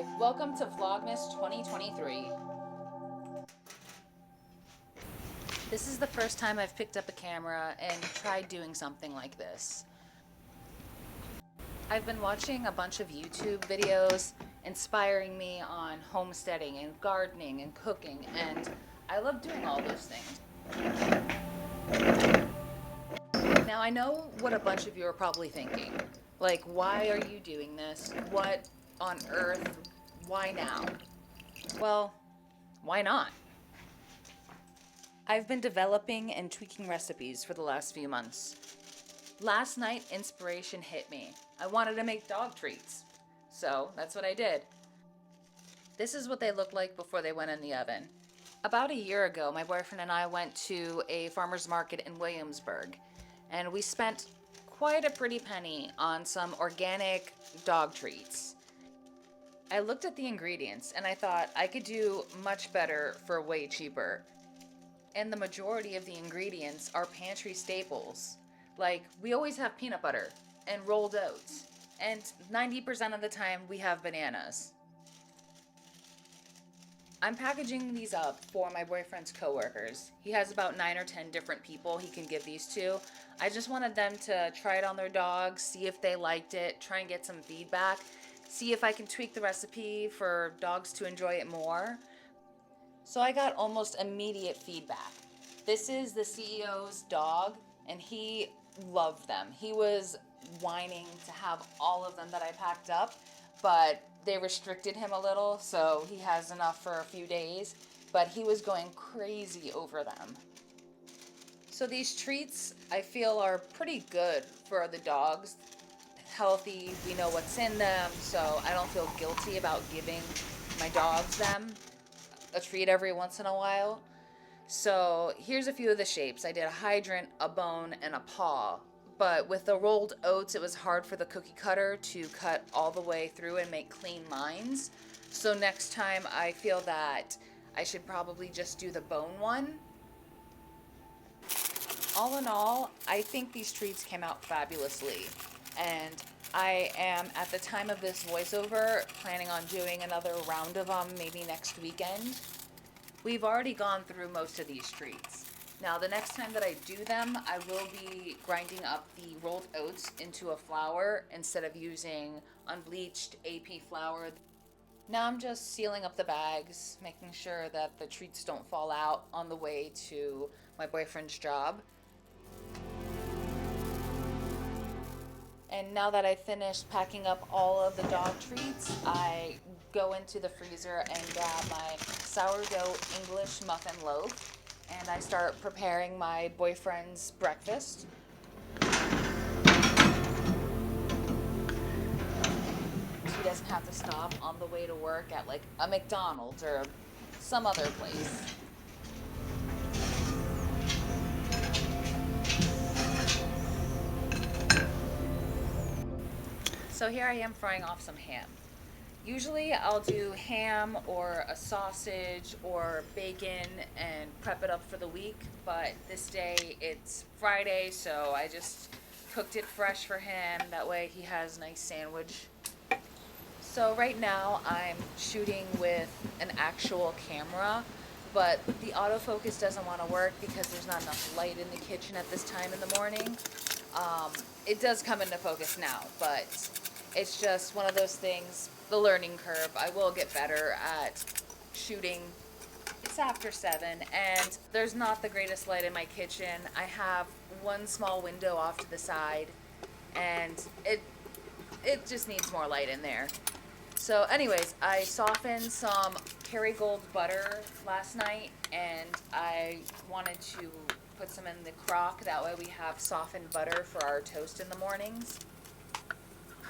Hi, welcome to Vlogmas 2023. This is the first time I've picked up a camera and tried doing something like this. I've been watching a bunch of YouTube videos inspiring me on homesteading and gardening and cooking, and I love doing all those things. Now I know what a bunch of you are probably thinking. Like, why are you doing this? What on earth? Why now? Well, why not? I've been developing and tweaking recipes for the last few months. Last night, inspiration hit me. I wanted to make dog treats. So that's what I did. This is what they looked like before they went in the oven. About a year ago, my boyfriend and I went to a farmer's market in Williamsburg, and we spent quite a pretty penny on some organic dog treats. I looked at the ingredients and I thought I could do much better for way cheaper. And the majority of the ingredients are pantry staples. Like, we always have peanut butter and rolled oats, and 90% of the time we have bananas. I'm packaging these up for my boyfriend's coworkers. He has about 9 or 10 different people he can give these to. I just wanted them to try it on their dogs, see if they liked it, try and get some feedback, see if I can tweak the recipe for dogs to enjoy it more. So I got almost immediate feedback. This is the CEO's dog, and he loved them. He was whining to have all of them that I packed up, but they restricted him a little, so he has enough for a few days, but he was going crazy over them. So these treats, I feel, are pretty good for the dogs. Healthy, we know what's in them, so I don't feel guilty about giving my dogs them a treat every once in a while. So here's a few of the shapes. I did a hydrant, a bone, and a paw. But with the rolled oats, it was hard for the cookie cutter to cut all the way through and make clean lines. So next time I feel that I should probably just do the bone one. All in all, I think these treats came out fabulously. And I am, at the time of this voiceover, planning on doing another round of them maybe next weekend. We've already gone through most of these treats. Now, the next time that I do them, I will be grinding up the rolled oats into a flour instead of using unbleached AP flour. Now I'm just sealing up the bags, making sure that the treats don't fall out on the way to my boyfriend's job. And now that I finished packing up all of the dog treats, I go into the freezer and grab my sourdough English muffin loaf, and I start preparing my boyfriend's breakfast. He doesn't have to stop on the way to work at like a McDonald's or some other place. So here I am frying off some ham. Usually I'll do ham or a sausage or bacon and prep it up for the week, but this day it's Friday, so I just cooked it fresh for him. That way he has a nice sandwich. So right now I'm shooting with an actual camera, but the autofocus doesn't want to work because there's not enough light in the kitchen at this time in the morning. It does come into focus now, but it's just one of those things, the learning curve. I will get better at shooting. It's after 7 and there's not the greatest light in my kitchen. I have one small window off to the side and it just needs more light in there. So anyways, I softened some Kerrygold butter last night and I wanted to put some in the crock. That way we have softened butter for our toast in the mornings.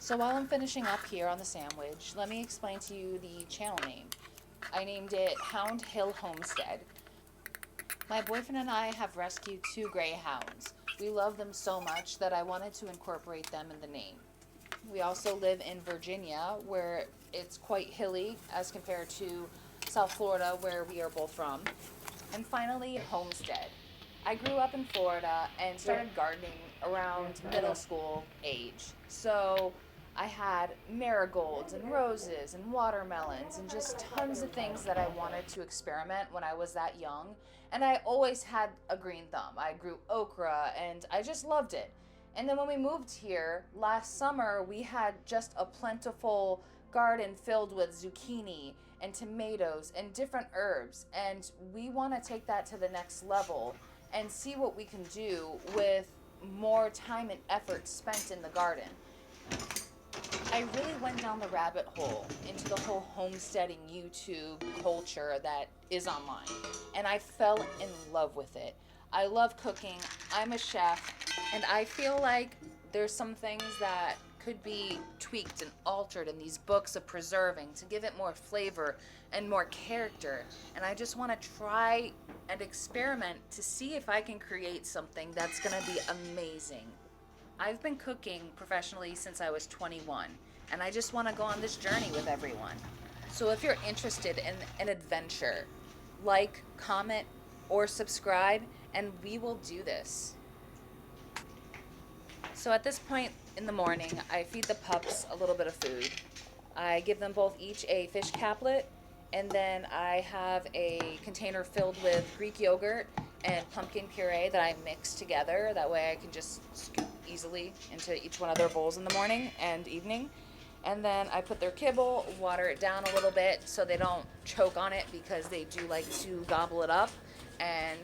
So while I'm finishing up here on the sandwich, let me explain to you the channel name. I named it Hound Hill Homestead. My boyfriend and I have rescued 2 Greyhounds. We love them so much that I wanted to incorporate them in the name. We also live in Virginia, where it's quite hilly as compared to South Florida, where we are both from. And finally, homestead. I grew up in Florida and started gardening around middle school age. So I had marigolds and roses and watermelons and just tons of things that I wanted to experiment when I was that young. And I always had a green thumb. I grew okra and I just loved it. And then when we moved here last summer, we had just a plentiful garden filled with zucchini and tomatoes and different herbs. And we want to take that to the next level and see what we can do with more time and effort spent in the garden. I really went down the rabbit hole into the whole homesteading YouTube culture that is online, and I fell in love with it. I love cooking, I'm a chef, and I feel like there's some things that could be tweaked and altered in these books of preserving to give it more flavor and more character. And I just want to try and experiment to see if I can create something that's going to be amazing. I've been cooking professionally since I was 21, and I just want to go on this journey with everyone. So if you're interested in an adventure, like, comment, or subscribe, and we will do this. So at this point in the morning, I feed the pups a little bit of food. I give them both each a fish caplet, and then I have a container filled with Greek yogurt and pumpkin puree that I mix together. That way I can just scoop easily into each one of their bowls in the morning and evening. And then I put their kibble, water it down a little bit so they don't choke on it, because they do like to gobble it up. And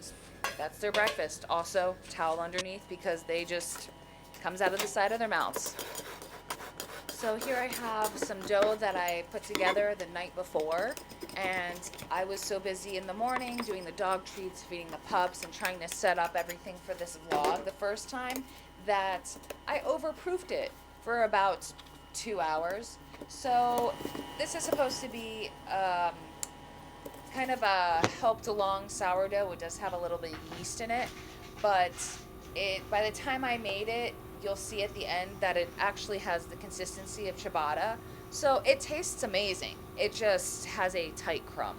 that's their breakfast. Also, towel underneath, because they just comes out of the side of their mouths. So here I have some dough that I put together the night before, and I was so busy in the morning doing the dog treats, feeding the pups, and trying to set up everything for this vlog the first time that I overproofed it for about 2 hours. So this is supposed to be kind of a helped along sourdough. It does have a little bit of yeast in it, but by the time I made it, you'll see at the end that it actually has the consistency of ciabatta. So it tastes amazing. It just has a tight crumb.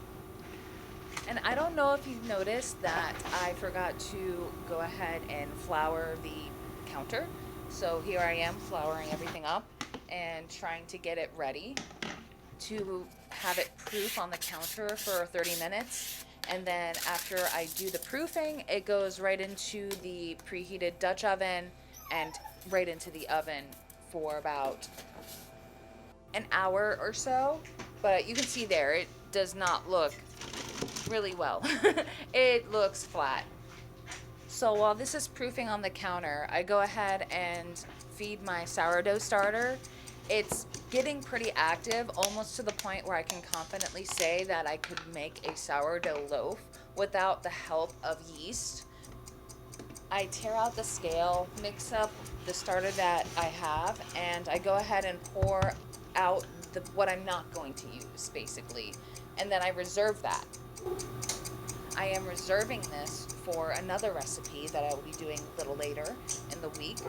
And I don't know if you've noticed that I forgot to go ahead and flour the counter. So here I am flouring everything up and trying to get it ready to have it proof on the counter for 30 minutes. And then after I do the proofing, it goes right into the preheated Dutch oven and right into the oven for about an hour or so. But you can see there, it does not look really well. It looks flat. So while this is proofing on the counter, I go ahead and feed my sourdough starter. It's getting pretty active, almost to the point where I can confidently say that I could make a sourdough loaf without the help of yeast. I tear out the scale, mix up the starter that I have, and I go ahead and pour out what I'm not going to use, basically. And then I reserve that. I am reserving this for another recipe that I will be doing a little later in the week.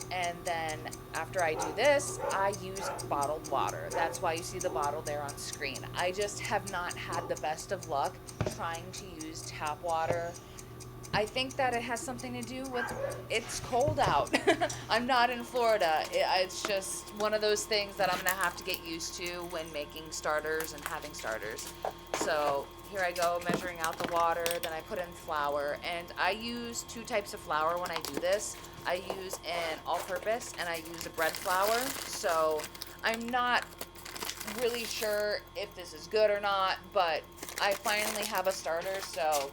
And then after I do this, I use bottled water. That's why you see the bottle there on screen. I just have not had the best of luck trying to use tap water. I think that it has something to do with it's cold out. I'm not in Florida. It's just one of those things that I'm going to have to get used to when making starters and having starters. So here I go, measuring out the water, then I put in flour. And I use 2 types of flour when I do this. I use an all-purpose and I use a bread flour. So I'm not really sure if this is good or not, but I finally have a starter, so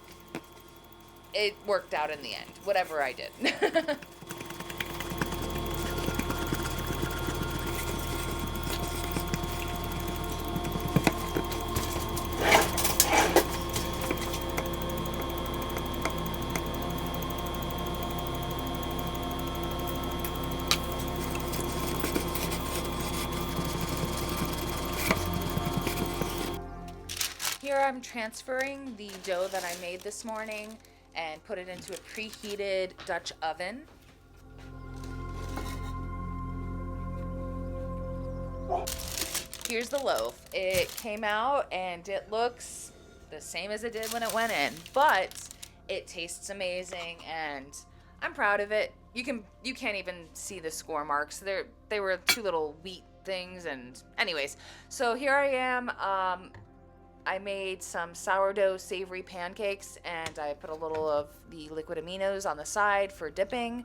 it worked out in the end, whatever I did. Here I'm transferring the dough that I made this morning and put it into a preheated Dutch oven. Here's the loaf. It came out and it looks the same as it did when it went in, but it tastes amazing and I'm proud of it. You can't even see the score marks. They were 2 little wheat things. And anyways, so here I am. I made some sourdough savory pancakes, and I put a little of the liquid aminos on the side for dipping,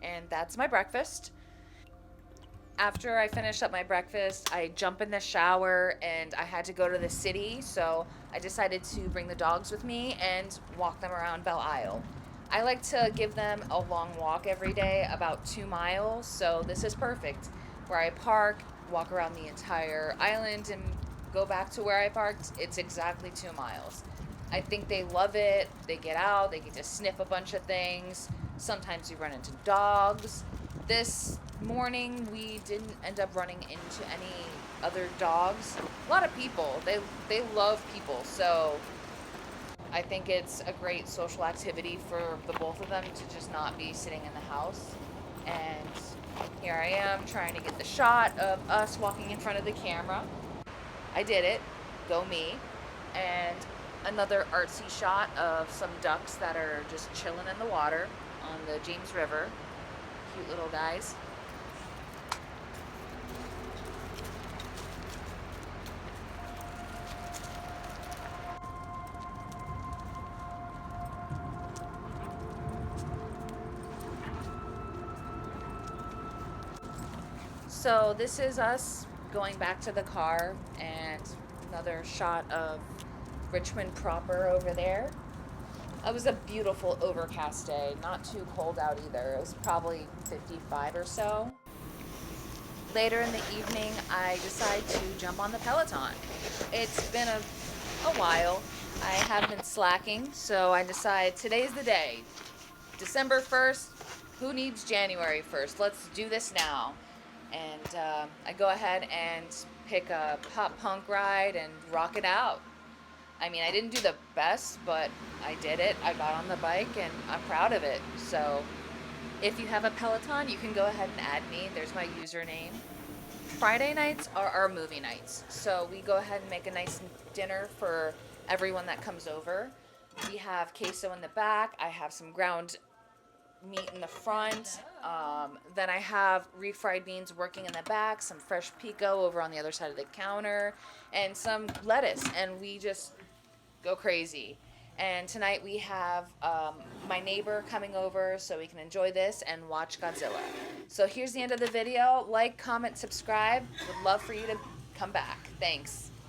and that's my breakfast. After I finished up my breakfast, I jump in the shower, and I had to go to the city, so I decided to bring the dogs with me and walk them around Belle Isle. I like to give them a long walk every day, about 2 miles, so this is perfect. Where I park, walk around the entire island, and go back to where I parked, it's exactly 2 miles. I think they love it. They get out, they get to sniff a bunch of things. Sometimes we run into dogs. This morning we didn't end up running into any other dogs. A lot of people. They love people, so I think it's a great social activity for the both of them to just not be sitting in the house. And here I am trying to get the shot of us walking in front of the camera. I did it. Go me. And another artsy shot of some ducks that are just chilling in the water on the James River. Cute little guys. So this is us going back to the car, and another shot of Richmond proper over there. It was a beautiful overcast day, not too cold out either. It was probably 55 or so. Later in the evening, I decide to jump on the Peloton. It's been a while. I have been slacking, so I decide today's the day. December 1st, who needs January 1st? Let's do this now. And I go ahead and pick a pop punk ride and rock it out. I mean, I didn't do the best, but I did it. I got on the bike, and I'm proud of it. So if you have a Peloton, you can go ahead and add me. There's my username. Friday nights are our movie nights. So we go ahead and make a nice dinner for everyone that comes over. We have queso in the back. I have some ground meat in the front. Then I have refried beans working in the back, some fresh pico over on the other side of the counter, and some lettuce. And we just go crazy. And tonight we have my neighbor coming over so we can enjoy this and watch Godzilla. So here's the end of the video. Like, comment, subscribe. Would love for you to come back. Thanks.